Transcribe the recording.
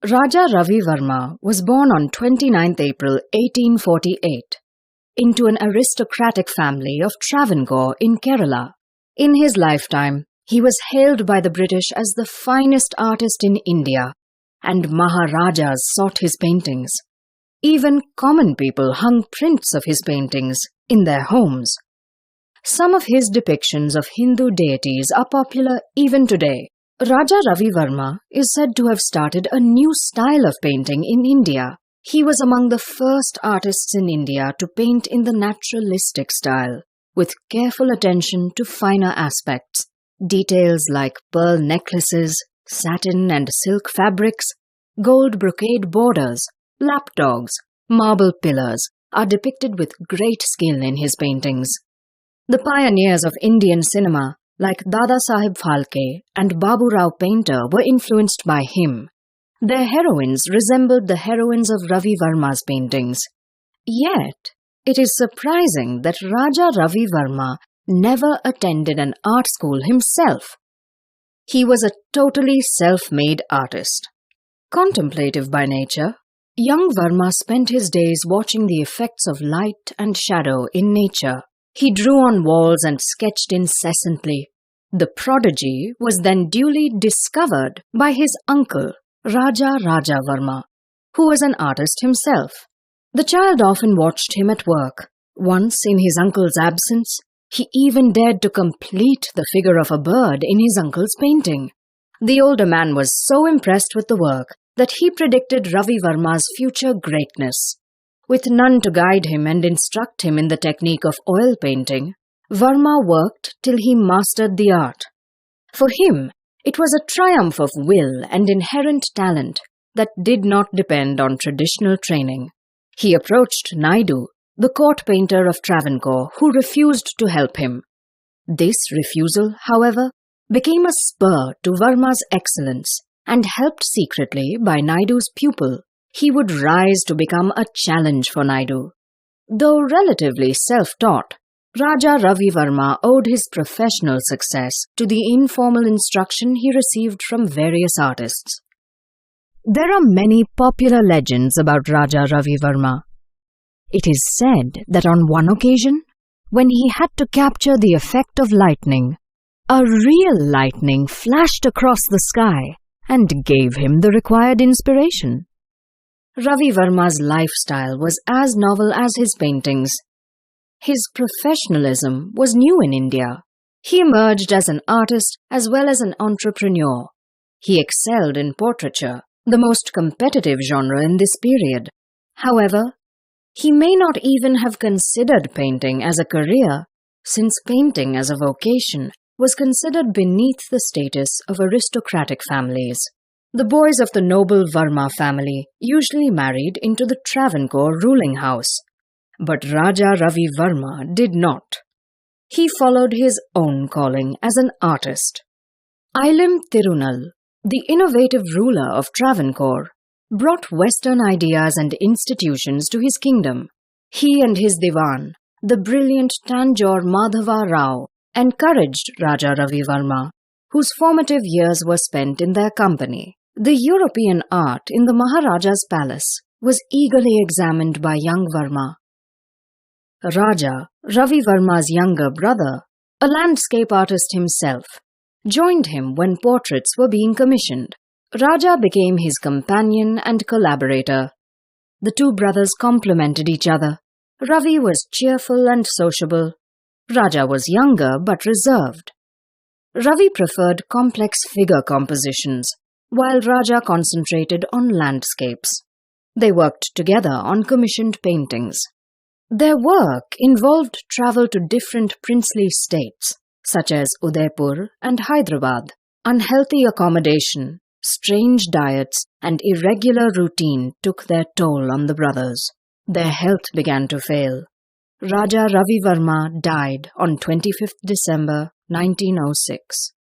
Raja Ravi Verma was born on 29th April 1848 into an aristocratic family of Travancore in Kerala. In his lifetime, he was hailed by the British as the finest artist in India, and Maharajas sought his paintings. Even common people hung prints of his paintings in their homes. Some of his depictions of Hindu deities are popular even today. Raja Ravi Verma is said to have started a new style of painting in India. He was among the first artists in India to paint in the naturalistic style, with careful attention to finer aspects. Details like pearl necklaces, satin and silk fabrics, gold brocade borders, lapdogs, marble pillars are depicted with great skill in his paintings. The pioneers of Indian cinema like Dada Saheb Phalke and Babu Rao Painter were influenced by him. Their heroines resembled the heroines of Ravi Verma's paintings. Yet, it is surprising that Raja Ravi Verma never attended an art school himself. He was a totally self-made artist. Contemplative by nature, young Verma spent his days watching the effects of light and shadow in nature. He drew on walls and sketched incessantly. The prodigy was then duly discovered by his uncle, Raja Verma, who was an artist himself. The child often watched him at work. Once, in his uncle's absence, he even dared to complete the figure of a bird in his uncle's painting. The older man was so impressed with the work that he predicted Ravi Verma's future greatness. With none to guide him and instruct him in the technique of oil painting, Verma worked till he mastered the art. For him, it was a triumph of will and inherent talent that did not depend on traditional training. He approached Naidu, the court painter of Travancore, who refused to help him. This refusal, however, became a spur to Verma's excellence and helped secretly by Naidu's pupil. He would rise to become a challenge for Naidu. Though relatively self-taught, Raja Ravi Verma owed his professional success to the informal instruction he received from various artists. There are many popular legends about Raja Ravi Verma. It is said that on one occasion, when he had to capture the effect of lightning, a real lightning flashed across the sky and gave him the required inspiration. Ravi Verma's lifestyle was as novel as his paintings. His professionalism was new in India. He emerged as an artist as well as an entrepreneur. He excelled in portraiture, the most competitive genre in this period. However, he may not even have considered painting as a career, since painting as a vocation was considered beneath the status of aristocratic families. The boys of the noble Verma family usually married into the Travancore ruling house. But Raja Ravi Verma did not. He followed his own calling as an artist. Ilim Tirunal, the innovative ruler of Travancore, brought Western ideas and institutions to his kingdom. He and his divan, the brilliant Tanjore Madhava Rao, encouraged Raja Ravi Verma, whose formative years were spent in their company. The European art in the Maharaja's palace was eagerly examined by young Verma. Raja Ravi Verma's younger brother, a landscape artist himself, joined him when portraits were being commissioned. Raja became his companion and collaborator. The two brothers complemented each other. Ravi was cheerful and sociable. Raja was younger but reserved. Ravi preferred complex figure compositions, while Raja concentrated on landscapes. They worked together on commissioned paintings. Their work involved travel to different princely states, such as Udaipur and Hyderabad. Unhealthy accommodation, strange diets, and irregular routine took their toll on the brothers. Their health began to fail. Raja Ravi Verma died on 25th December 1906.